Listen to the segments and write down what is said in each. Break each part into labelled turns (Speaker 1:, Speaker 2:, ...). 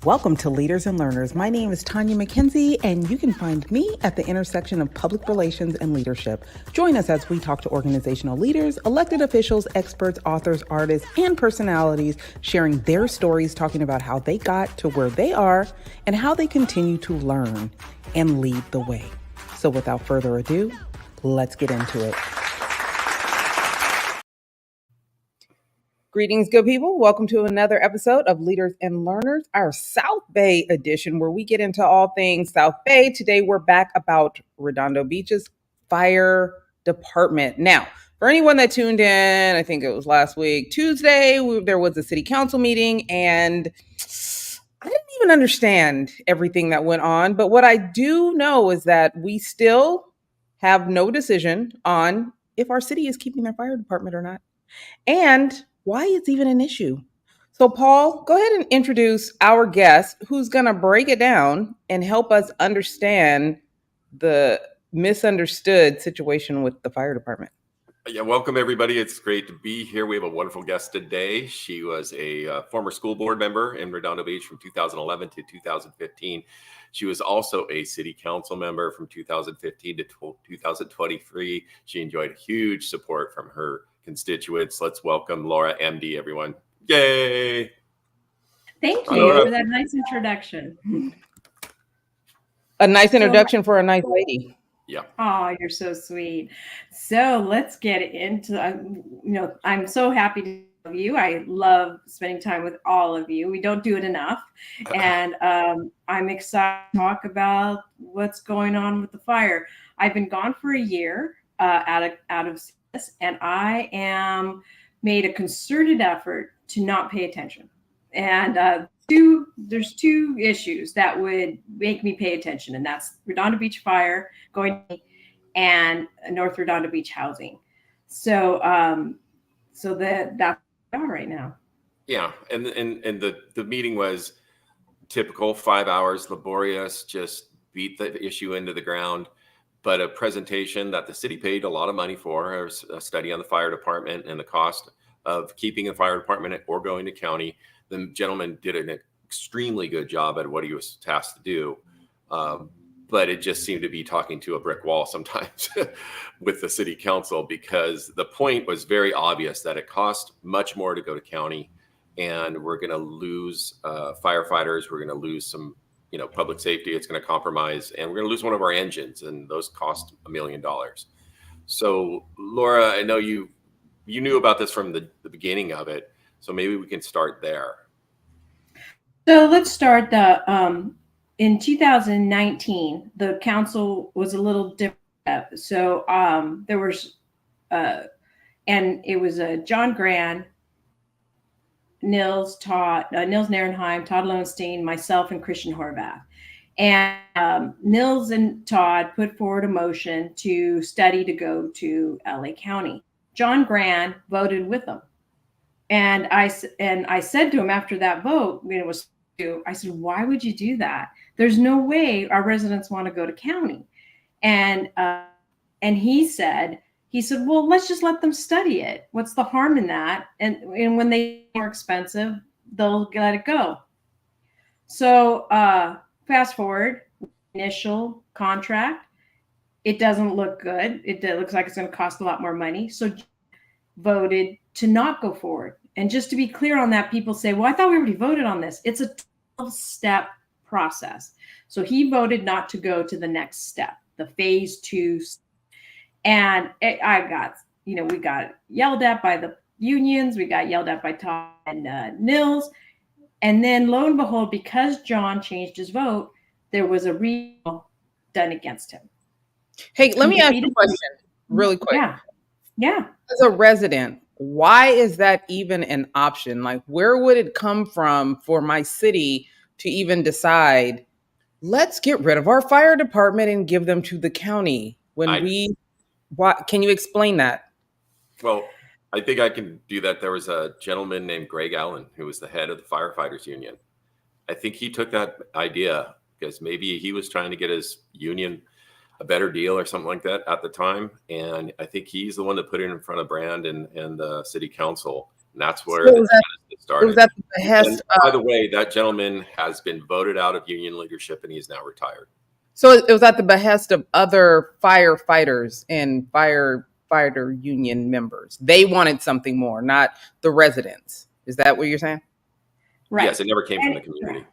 Speaker 1: Welcome to Leaders and Learners. My name is Tanya McKenzie, and you can find me at the intersection of public relations and leadership. Join us as we talk to organizational leaders, elected officials, experts, authors, artists, and personalities, sharing their stories, talking about how they got to where they are and how they continue to learn and lead the way. So without further ado, let's get into it. Greetings, good people. Welcome to another episode of Leaders and Learners, our South Bay edition, where we get into all things South Bay. Today, we're back about Redondo Beach's Fire Department. Now, for anyone that tuned in, I think it was last week, Tuesday, there was a City Council meeting, and I didn't even understand everything that went on. But what I do know is that we still have no decision on if our city is keeping their fire department or not, and why it's even an issue. So, Paul, go ahead and introduce our guest who's going to break it down and help us understand the misunderstood situation with the fire department.
Speaker 2: Yeah, welcome everybody. It's great to be here. We have a wonderful guest today. She was a former school board member in Redondo Beach from 2011 to 2015. She was also a city council member from 2015 to 2023. She enjoyed huge support from her constituents. Let's welcome Laura Emdee, everyone. Yay!
Speaker 3: Thank you for that nice introduction.
Speaker 1: A nice introduction for a nice lady.
Speaker 2: Yeah.
Speaker 3: Oh, you're so sweet. So let's get into, I'm so happy to have you. I love spending time with all of you. We don't do it enough. And I'm excited to talk about what's going on with the fire. I've been gone for a year out of this, and I am made a concerted effort to not pay attention. And there's two issues that would make me pay attention, and that's Redondo Beach Fire going and North Redondo Beach housing. So that's where we are right now.
Speaker 2: Yeah, and the meeting was typical, 5 hours, laborious, just beat the issue into the ground. But a presentation that the city paid a lot of money for, a study on the fire department and the cost of keeping the fire department or going to county. The gentleman did an extremely good job at what he was tasked to do. But it just seemed to be talking to a brick wall sometimes with the city council, because the point was very obvious that it cost much more to go to county, and we're going to lose firefighters. We're going to lose some public safety. It's going to compromise, and we're going to lose one of our engines, and those cost $1 million. So Laura, I know you knew about this from the beginning of it, so maybe we can start there.
Speaker 3: So let's start in 2019, the council was a little different. So there was, and it was John Grand, Nils Narenheim, Todd Lowenstein, myself, and Christian Horvath. And Nils and Todd put forward a motion to study to go to LA County. John Grand voted with them. And I said to him after that vote, I said, why would you do that? There's no way our residents want to go to county. And he said, well, let's just let them study it. What's the harm in that? And when they get more expensive, they'll let it go. So fast forward, initial contract, it doesn't look good. It looks like it's going to cost a lot more money. So voted to not go forward. And just to be clear on that, people say, well, I thought we already voted on this. It's a 12-step process. So he voted not to go to the next step, the phase 2. And we got yelled at by the unions. We got yelled at by Todd and Nils. And then lo and behold, because John changed his vote, there was a recall done against him.
Speaker 1: Hey, let me ask you a question really quick.
Speaker 3: Yeah.
Speaker 1: As a resident, why is that even an option? Like, where would it come from for my city to even decide, let's get rid of our fire department and give them to the county? Can you explain that?
Speaker 2: Well, I think I can do that. There was a gentleman named Greg Allen who was the head of the firefighters union. I think he took that idea because maybe he was trying to get his union a better deal or something like that at the time. And I think he's the one that put it in front of Brand and the city council. And that's where the it
Speaker 1: It was
Speaker 2: started.
Speaker 1: at the
Speaker 2: And
Speaker 1: behest
Speaker 2: by
Speaker 1: of,
Speaker 2: the way, that gentleman has been voted out of union leadership and he is now retired.
Speaker 1: so it was at the behest of other firefighters and firefighter union members. They wanted something more, not the residents. Is that what you're saying?
Speaker 3: Right.
Speaker 2: Yes, it never came from the community.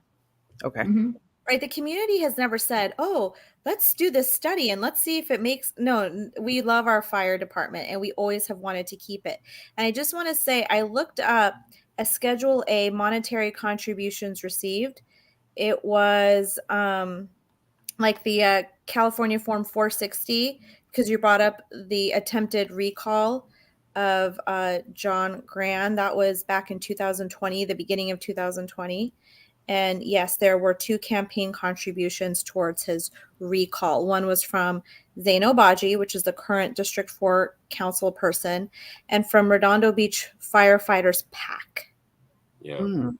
Speaker 1: Okay.
Speaker 3: Mhm.
Speaker 4: Right. The community has never said, oh, let's do this study and let's see if it makes. No, we love our fire department and we always have wanted to keep it. And I just want to say, I looked up a Schedule A monetary contributions received. It was like the California Form 460, because you brought up the attempted recall of John Gran. That was back in 2020, the beginning of 2020. And yes, there were 2 campaign contributions towards his recall. One was from Zane Obaji, which is the current District 4 council person, and from Redondo Beach Firefighters PAC.
Speaker 2: Yeah.
Speaker 1: Mm.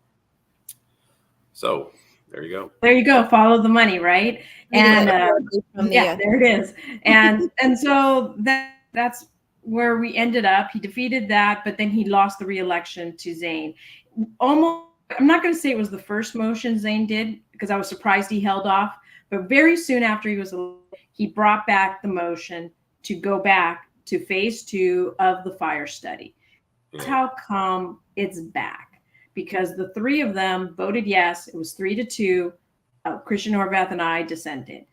Speaker 2: So there you go.
Speaker 3: There you go. Follow the money, right? And yeah, there it is. And so that's where we ended up. He defeated that, but then he lost the re-election to Zane. Almost, I'm not going to say it was the first motion Zane did, because I was surprised he held off. But very soon after he brought back the motion to go back to phase 2 of the fire study. That's how come it's back, because the 3 of them voted yes. It was 3-2. Christian Horvath and I dissented.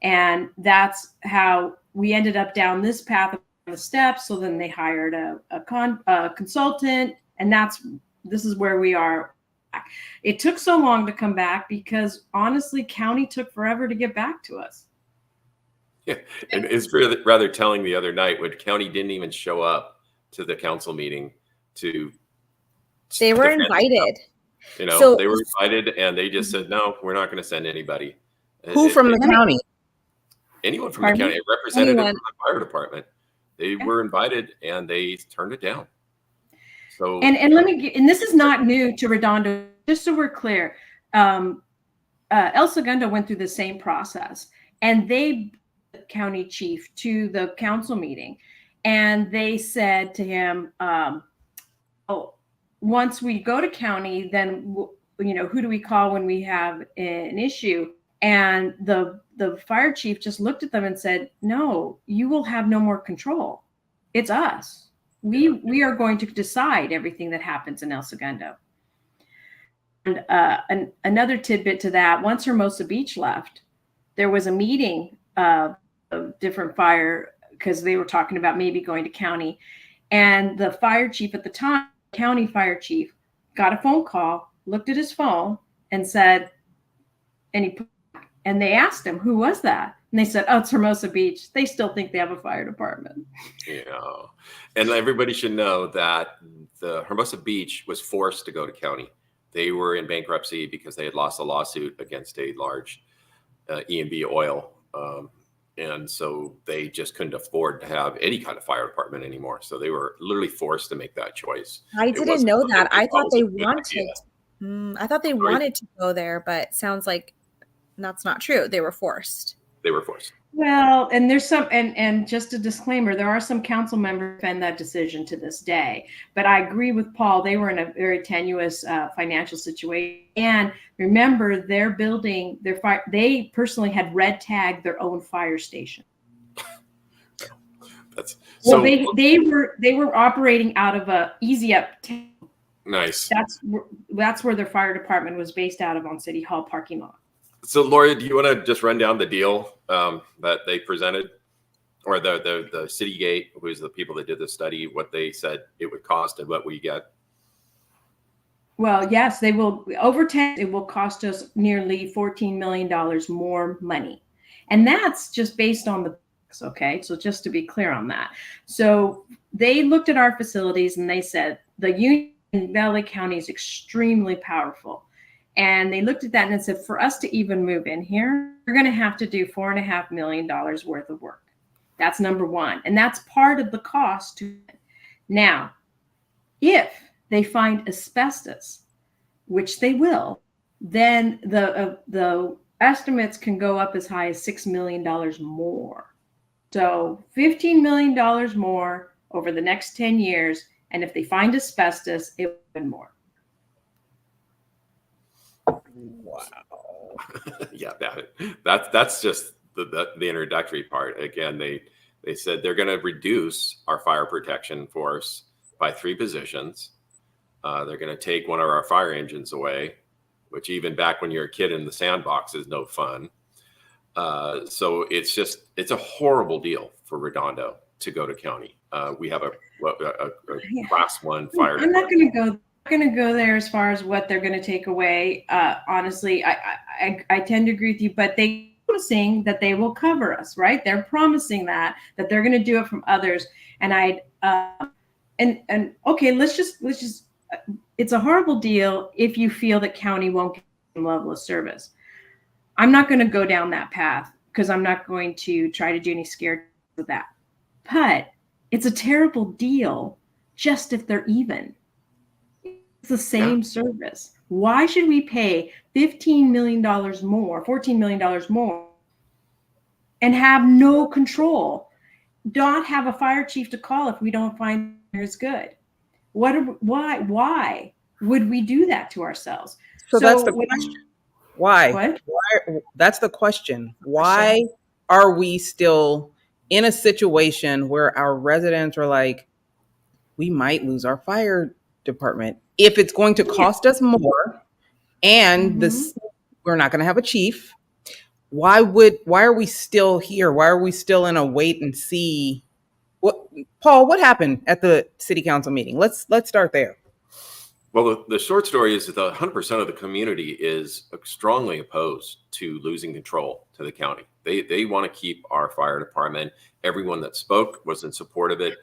Speaker 3: And that's how we ended up down this path of the steps. So then they hired a consultant, and this is where we are. It took so long to come back because honestly, county took forever to get back to us.
Speaker 2: Yeah, and it's rather telling the other night when county didn't even show up to the council meeting to.
Speaker 4: They were invited.
Speaker 2: You know,
Speaker 4: So-
Speaker 2: they were invited and they just said, no, we're not going to send anybody.
Speaker 1: Who from the county?
Speaker 2: Anyone from
Speaker 3: Pardon
Speaker 2: the
Speaker 3: me?
Speaker 2: county, a representative
Speaker 4: Anyone.
Speaker 2: from the fire department. They were invited and they turned it down. So
Speaker 3: And and this is not new to Redondo, just so we're clear. El Segundo went through the same process, and they county chief to the council meeting, and they said to him, oh, once we go to county, then who do we call when we have an issue? And the fire chief just looked at them and said, no, you will have no more control. It's us. We are going to decide everything that happens in El Segundo. And another tidbit to that, once Hermosa Beach left, there was a meeting of different fire, because they were talking about maybe going to county. And the fire chief at the time, county fire chief, got a phone call, looked at his phone and said, and they asked him, who was that? And they said, oh, it's Hermosa Beach. They still think they have a fire department.
Speaker 2: yeah, and everybody should know that the Hermosa Beach was forced to go to county. They were in bankruptcy because they had lost a lawsuit against a large E&B oil. And so they just couldn't afford to have any kind of fire department anymore. So they were literally forced to make that choice.
Speaker 4: I didn't know that. I thought they
Speaker 2: wanted.
Speaker 4: I thought they wanted to go there, but sounds like that's not true. They were forced.
Speaker 2: They were forced.
Speaker 3: Well, and there's some, and just a disclaimer, there are some council members who defend that decision to this day. But I agree with Paul. They were in a very tenuous financial situation. And remember, they're building their fire. They personally had red tagged their own fire station.
Speaker 2: That's
Speaker 3: Well,
Speaker 2: so
Speaker 3: they were operating out of a Easy Up.
Speaker 2: nice.
Speaker 3: That's where their fire department was based out of, on City Hall parking lot.
Speaker 2: So, Laura, do you want to just run down the deal that they presented, or the City Gate, who is the people that did the study, what they said it would cost and what we get?
Speaker 3: Well, yes, they will. Over 10, it will cost us nearly $14 million more money. And that's just based on the books, okay? So just to be clear on that. So they looked at our facilities and they said, the union in LA County is extremely powerful. And they looked at that and said, for us to even move in here, we're going to have to do $4.5 million worth of work. That's number one. And that's part of the cost. Now, if they find asbestos, which they will, then the estimates can go up as high as $6 million more. So $15 million more over the next 10 years. And if they find asbestos, it will be more.
Speaker 1: Wow.
Speaker 2: Yeah, that's just the introductory part. Again, they said they're going to reduce our fire protection force by 3 positions. They're going to take one of our fire engines away, which even back when you're a kid in the sandbox is no fun. So it's a horrible deal for Redondo to go to county. We have a class 1 fire
Speaker 3: I'm not
Speaker 2: department.
Speaker 3: going to go there as far as what they're going to take away. Honestly, I tend to agree with you, but they're promising that they will cover us, right? They're promising that they're going to do it from others. And okay, let's just it's a horrible deal if you feel that county won't get the same level of service. I'm not going to go down that path because I'm not going to try to do any scared with that. But it's a terrible deal just if they're even. It's the same service. Why should we pay $15 million more, $14 million more, and have no control? Not have a fire chief to call if we don't find it's good. Why would we do that to ourselves?
Speaker 1: So that's the question. Why?
Speaker 3: What?
Speaker 1: Why? That's the question. Why are we still in a situation where our residents are like, we might lose our fire department if it's going to cost us more, and we're not going to have a chief? Why are we still here? Why are we still in a wait and see? Paul, what happened at the city council meeting? Let's start there.
Speaker 2: Well, the short story is that 100% of the community is strongly opposed to losing control to the county. They want to keep our fire department. Everyone that spoke was in support of it.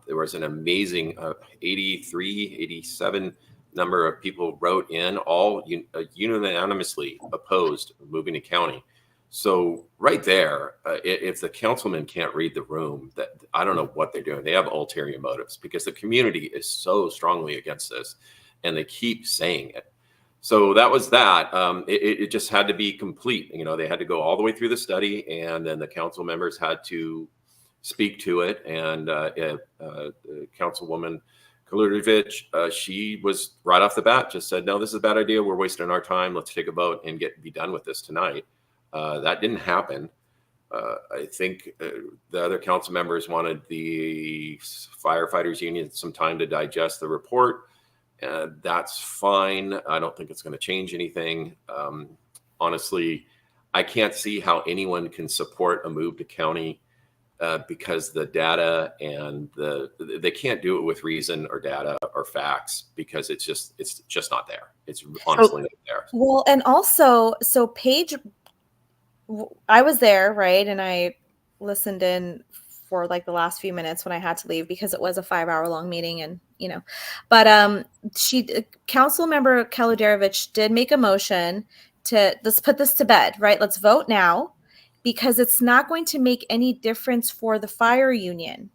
Speaker 2: There was an amazing 87 number of people wrote in, all unanimously opposed moving to county. So right there, if the councilman can't read the room, that I don't know what they're doing. They have ulterior motives because the community is so strongly against this, and they keep saying it. So that was that. It just had to be complete. They had to go all the way through the study, and then the council members had to speak to it. And Councilwoman Kalutovich, she was right off the bat just said, no, this is a bad idea. We're wasting our time. Let's take a vote and be done with this tonight. That didn't happen. I think the other council members wanted the firefighters union some time to digest the report. That's fine. I don't think it's going to change anything. Honestly, I can't see how anyone can support a move to county because the data and they can't do it with reason or data or facts because it's just not there. It's honestly not there.
Speaker 4: Well, and also, so Paige, I was there, right? And I listened in for like the last few minutes when I had to leave because it was a 5-hour long meeting, and but council member Kaluderovich did make a motion to let's put this to bed, right? Let's vote now because it's not going to make any difference for the fire union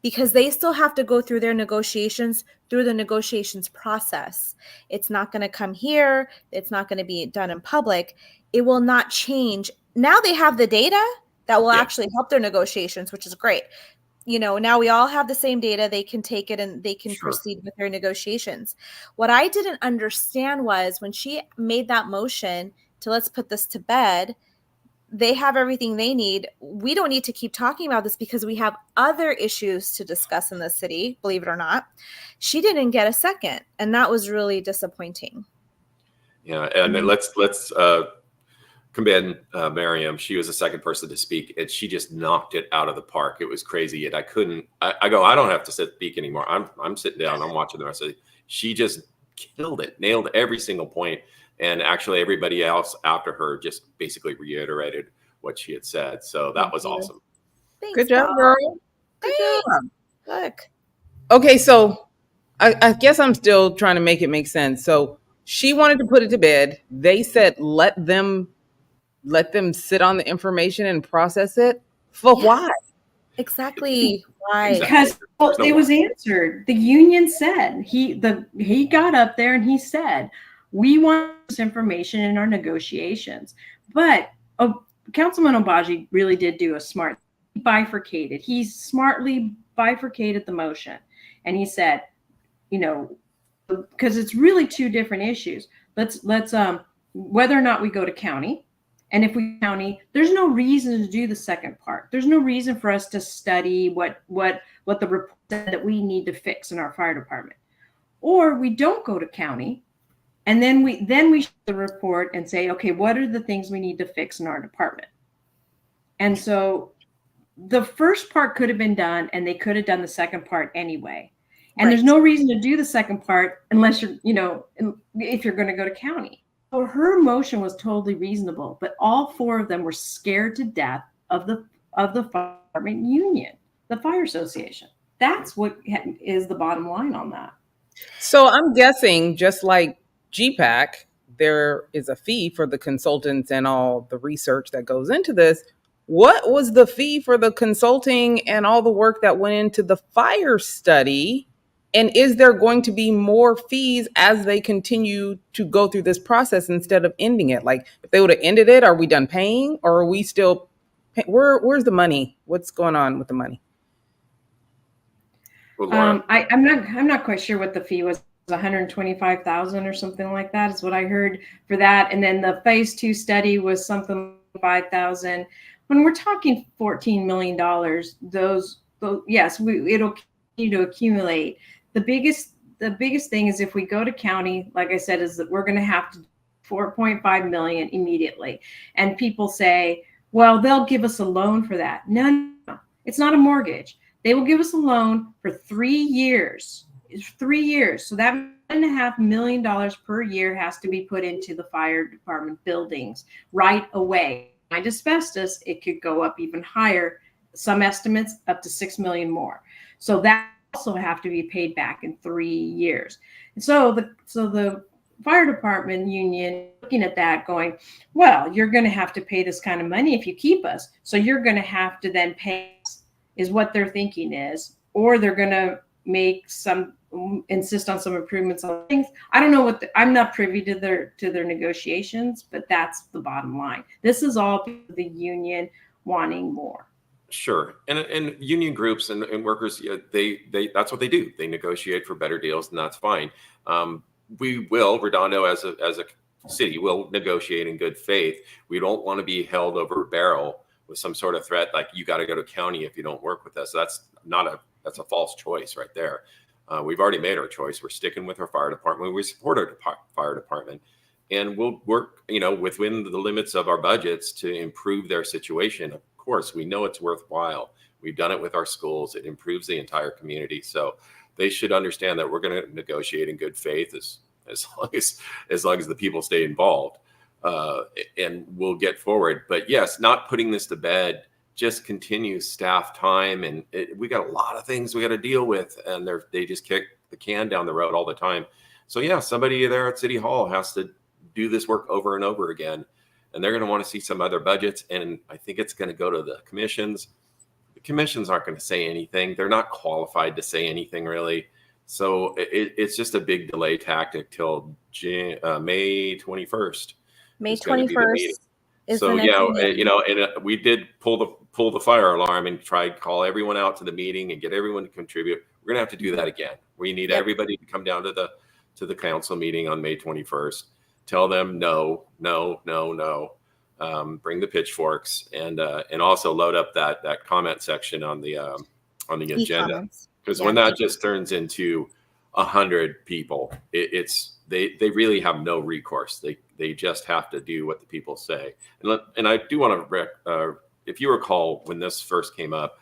Speaker 4: because they still have to go through their negotiations, through the negotiations process. It's not going to come here. It's not going to be done in public. It will not change. Now they have the data that will actually help their negotiations, which is great. Now we all have the same data. They can take it and they can proceed with their negotiations. What I didn't understand was when she made that motion to let's put this to bed, they have everything they need. We don't need to keep talking about this because we have other issues to discuss in the city, believe it or not. She didn't get a second, and that was really disappointing.
Speaker 2: Yeah, and let's commend Miriam. She was the second person to speak, and she just knocked it out of the park. It was crazy, and I couldn't. I don't have to speak anymore. I'm sitting down. I'm watching the rest of it. She just killed it, nailed every single point. And actually, everybody else after her just basically reiterated what she had said. So that was awesome.
Speaker 4: Thanks,
Speaker 1: Good job, girl. Good job.
Speaker 4: Look.
Speaker 1: Okay, so I guess I'm still trying to make it make sense. So she wanted to put it to bed. They said let them sit on the information and process it. For why?
Speaker 4: Exactly. Why?
Speaker 3: Because it was answered. The union said he got up there and he said, we want this information in our negotiations. But Councilman Obagi really did do a smart bifurcated. He smartly bifurcated the motion. And he said, because it's really two different issues. let's whether or not we go to county. And if we county, there's no reason to do the second part. There's no reason for us to study what the report said that we need to fix in our fire department. Or we don't go to county, and then we show the report and say, okay, what are the things we need to fix in our department? And so the first part could have been done, and they could have done the second part anyway. And there's no reason to do the second part unless you're, if you're going to go to county. So her motion was totally reasonable, but all four of them were scared to death of the fire department union, the fire association. That's what is the bottom line on that.
Speaker 1: So I'm guessing, just like GPAC, there is a fee for the consultants and all the research that goes into this. What was the fee for the consulting and all the work that went into the fire study? And is there going to be more fees as they continue to go through this process instead of ending it? Like, if they would have ended it, are we done paying, or are we still where's the money? What's going on with the money?
Speaker 2: Well,
Speaker 3: I'm not quite sure what the fee was. $125,000 or something like that is what I heard for that. And then the phase 2 study was something like $5,000. When we're talking $14 million, those yes, it'll continue to accumulate. The biggest thing is if we go to county, like I said, is that we're going to have to $4.5 million immediately. And people say, well, they'll give us a loan for that. No, it's not a mortgage. They will give us a loan for 3 years. It's 3 years. So that $1.5 million per year has to be put into the fire department buildings right away. Find asbestos, it could go up even higher. Some estimates up to $6 million more. So that also have to be paid back in 3 years. And so the fire department union looking at that going, well, you're going to have to pay this kind of money if you keep us. So you're going to have to then pay us, is what they're thinking is, or they're going to insist on some improvements on things. I don't know I'm not privy to their negotiations, but that's the bottom line. This is all the union wanting more.
Speaker 2: Sure. And union groups and workers, they that's what they do. They negotiate for better deals, and that's fine. We will, Redondo as a city will negotiate in good faith. We don't want to be held over a barrel with some sort of threat like you got to go to county if you don't work with us. That's a false choice right there. We've already made our choice. We're sticking with our fire department. We support our fire department, and we'll work, within the limits of our budgets to improve their situation. Of course, we know it's worthwhile. We've done it with our schools. It improves the entire community. So they should understand that we're going to negotiate in good faith as long as the people stay involved, and we'll get forward. But yes, not putting this to bed just continues staff time, and we got a lot of things we got to deal with, and they just kick the can down the road all the time. So yeah, somebody there at City Hall has to do this work over and over again, and they're going to want to see some other budgets, and I think it's going to go to the commissions. The commissions aren't going to say anything. They're not qualified to say anything really. So it's just a big delay tactic till May 21st.
Speaker 4: May 21st.
Speaker 2: So yeah, we did pull the fire alarm and try to call everyone out to the meeting and get everyone to contribute. We're gonna have to do that again. We need everybody to come down to the council meeting on May 21st. Tell them no. Bring the pitchforks and also load up that comment section on the agenda, because when that just turns into 100 people, they really have no recourse. They just have to do what the people say. And I do want to, if you recall, when this first came up,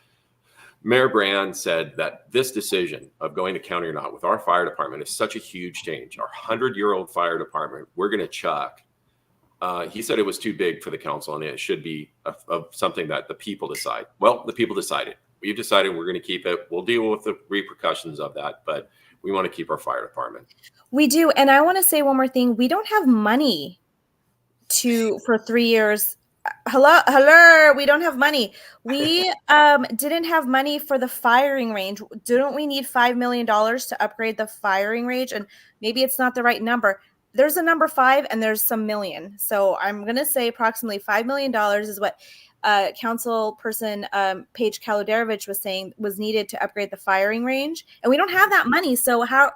Speaker 2: Mayor Brand said that this decision of going to county or not with our fire department is such a huge change. Our 100-year-old fire department, we're going to chuck. He said it was too big for the council and it should be of something that the people decide. Well, the people decided. We've decided we're going to keep it. We'll deal with the repercussions of that, but we want to keep our fire department.
Speaker 4: We do. And I want to say one more thing. We don't have money for 3 years. Hello. We don't have money. We didn't have money for the firing range. Didn't we need $5 million to upgrade the firing range? And maybe it's not the right number. There's a number 5 and there's some million. So I'm going to say approximately $5 million is what council person Paige Kaloderovich was saying was needed to upgrade the firing range, and we don't have that money. So how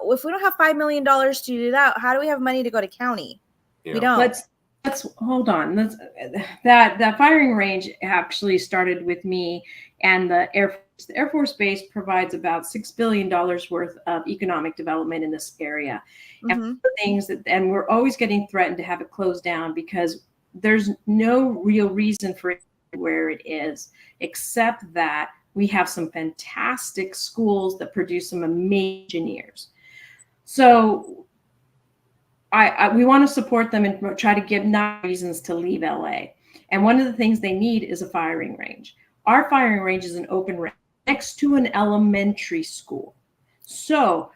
Speaker 4: if we don't have $5 million to do that, how do we have money to go to county?
Speaker 2: Yeah.
Speaker 4: We don't.
Speaker 3: Let's hold on. That firing range actually started with me and the Air Force. The Air Force Base provides about $6 billion worth of economic development in this area. And things and we're always getting threatened to have it closed down because there's no real reason for it where it is, except that we have some fantastic schools that produce some amazing engineers. So we want to support them and try to give not reasons to leave LA. And one of the things they need is a firing range. Our firing range is an open range next to an elementary school. So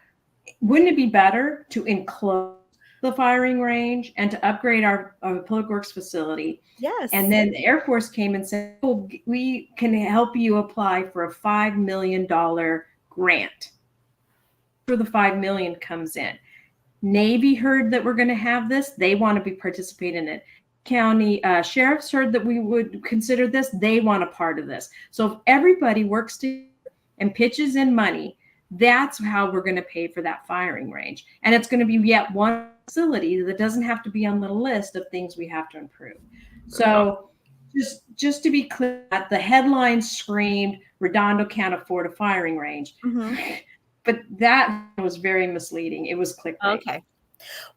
Speaker 3: wouldn't it be better to enclose the firing range and to upgrade our public works facility?
Speaker 4: Yes.
Speaker 3: And then the Air Force came and said, oh, we can help you apply for a $5 million grant. For the $5 million comes in. Navy heard that we're going to have this. They want to participate in it. County sheriffs heard that we would consider this. They want a part of this. So if everybody works together and pitches in money, that's how we're going to pay for that firing range. And it's going to be yet one facility that doesn't have to be on the list of things we have to improve. So just to be clear, the headline screamed, Redondo can't afford a firing range. But that was very misleading. It was clickbait.
Speaker 4: Okay.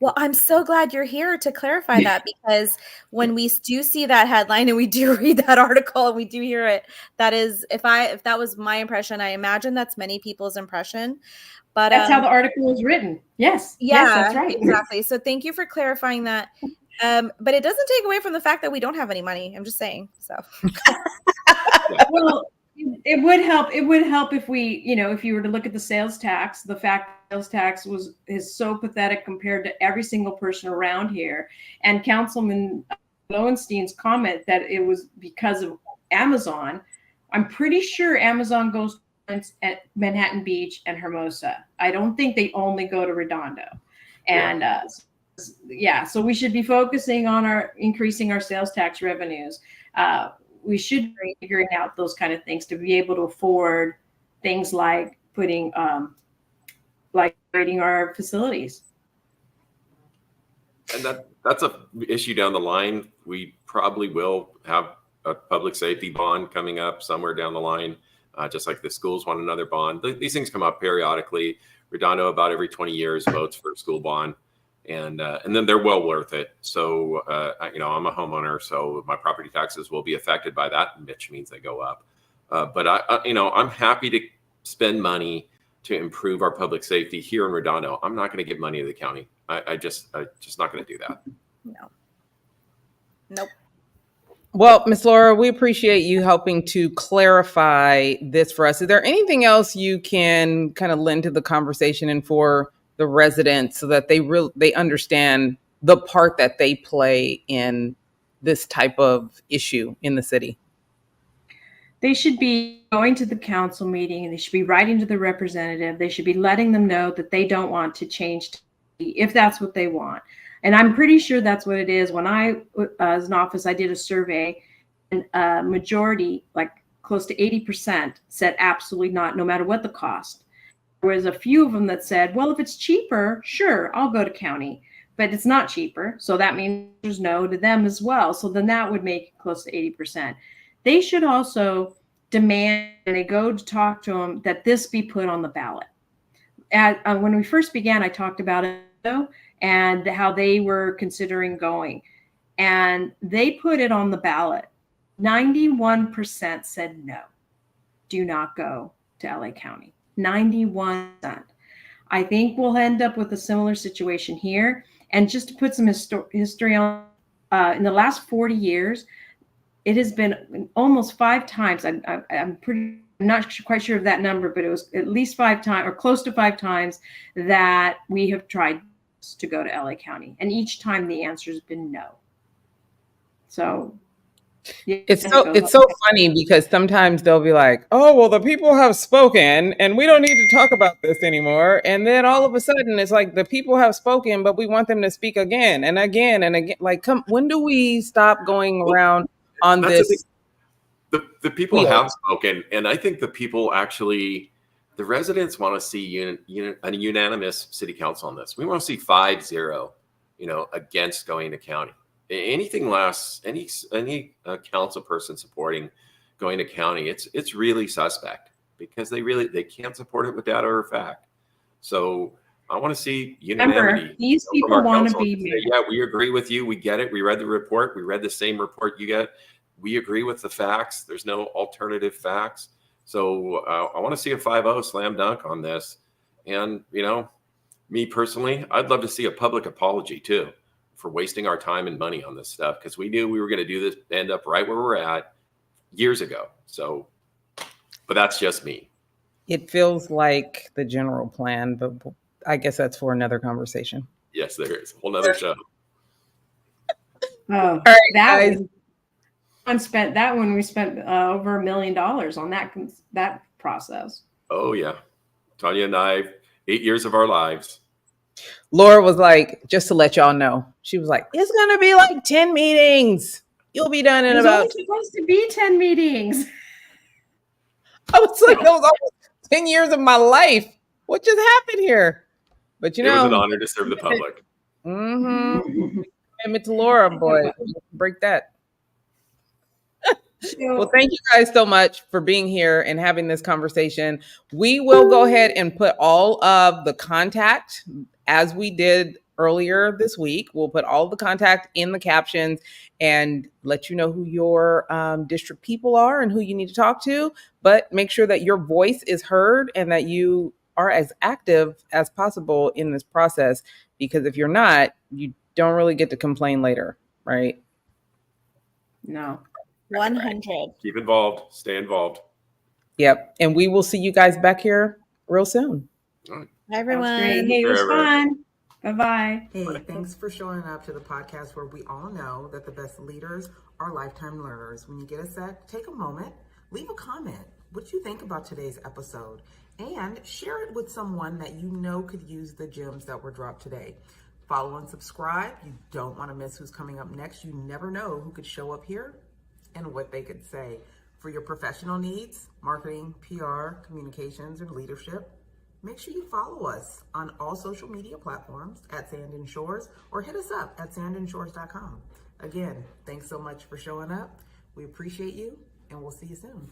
Speaker 4: Well, I'm so glad you're here to clarify that, because when we do see that headline and we do read that article and we do hear it, that is, if that was my impression, I imagine that's many people's impression. But
Speaker 3: that's how the article was written. Yes.
Speaker 4: Yeah,
Speaker 3: yes, that's right.
Speaker 4: Exactly. So thank you for clarifying that. But it doesn't take away from the fact that we don't have any money. I'm just saying. So.
Speaker 3: Well, it would help. It would help if we, if you were to look at the sales tax, the fact sales tax is so pathetic compared to every single person around here. And Councilman Lowenstein's comment that it was because of Amazon. I'm pretty sure Amazon goes at Manhattan Beach and Hermosa. I don't think they only go to Redondo. And so we should be focusing on increasing our sales tax revenues. We should be figuring out those kind of things to be able to afford things like putting, like rating our facilities.
Speaker 2: And that's a issue down the line. We probably will have a public safety bond coming up somewhere down the line, just like the schools want another bond. These things come up periodically. Redondo about every 20 years votes for a school bond. And then they're well worth it. So, I'm a homeowner, so my property taxes will be affected by that, which means they go up. But I'm happy to spend money to improve our public safety here in Redondo. I'm not going to give money to the county. I'm just not going to do that.
Speaker 4: No. Nope.
Speaker 1: Well, Ms. Laura, we appreciate you helping to clarify this for us. Is there anything else you can kind of lend to the conversation and for the residents so that they understand the part that they play in this type of issue in the city?
Speaker 3: They should be going to the council meeting and they should be writing to the representative. They should be letting them know that they don't want to change if that's what they want. And I'm pretty sure that's what it is. When I was in office, I did a survey and a majority, like close to 80%, said absolutely not, no matter what the cost. There was a few of them that said, well, if it's cheaper, sure, I'll go to county, but it's not cheaper. So that means there's no to them as well. So then that would make it close to 80%. They should also demand, when they go to talk to them, that this be put on the ballot. When we first began, I talked about it and how they were considering going. And they put it on the ballot. 91% said no, do not go to LA County. 91%. I think we'll end up with a similar situation here. And just to put some history on, in the last 40 years, it has been almost 5 times. I'm not quite sure of that number, but it was at least 5 times or close to 5 times that we have tried to go to LA County. And each time the answer has been no. So
Speaker 1: it's so funny because sometimes they'll be like, oh, well, the people have spoken and we don't need to talk about this anymore. And then all of a sudden it's like the people have spoken, but we want them to speak again and again and again. Like, when do we stop going around on this
Speaker 2: The people have spoken, and I think the people actually, the residents want to see a unanimous city council on this. We want to see 5-0, against going to county. Anything less, any council person supporting going to county, it's really suspect, because they can't support it with data or fact. So I want to see unanimity.
Speaker 3: Remember, these people want to be mayor.
Speaker 2: Yeah, we agree with you. We get it. We read the report. We read the same report you get. We agree with the facts. There's no alternative facts. So I want to see a 5-0 slam dunk on this. And, me personally, I'd love to see a public apology too for wasting our time and money on this stuff, because we knew we were going to do this, end up right where we're at years ago. So, but that's just me.
Speaker 1: It feels like the general plan, but I guess that's for another conversation.
Speaker 2: Yes, there is a whole nother show.
Speaker 3: Oh,
Speaker 1: All right,
Speaker 3: that
Speaker 1: guys.
Speaker 3: we spent over $1 million on that process.
Speaker 2: Oh yeah. Tanya and I, 8 years of our lives.
Speaker 1: Laura was like, just to let y'all know, she was like, it's going to be like 10 meetings. You'll be done in about.
Speaker 3: It's only supposed to be 10 meetings.
Speaker 1: I was like, that was almost 10 years of my life. What just happened here? But
Speaker 2: it was an honor to serve the public.
Speaker 1: Commitment to Laura, boy. Break that. Well, thank you guys so much for being here and having this conversation. We will go ahead and put all of the contact, as we did earlier this week. We'll put all the contact in the captions and let you know who your district people are and who you need to talk to. But make sure that your voice is heard and that you are as active as possible in this process, because if you're not, you don't really get to complain later, right?
Speaker 3: No.
Speaker 4: 100.
Speaker 2: Keep involved. Stay involved.
Speaker 1: Yep. And we will see you guys back here real soon.
Speaker 2: All right.
Speaker 4: Bye, everyone.
Speaker 3: Hey, it was fun. Bye-bye.
Speaker 5: Hey, thanks for showing up to the podcast where we all know that the best leaders are lifetime learners. When you get a sec, take a moment, leave a comment. What you think about today's episode, and share it with someone that you know could use the gems that were dropped today. Follow and subscribe. You don't want to miss who's coming up next. You never know who could show up here and what they could say. For your professional needs, marketing, PR, communications, and leadership, make sure you follow us on all social media platforms at Sand and Shores, or hit us up at sandandshores.com. Again, thanks so much for showing up. We appreciate you, and we'll see you soon.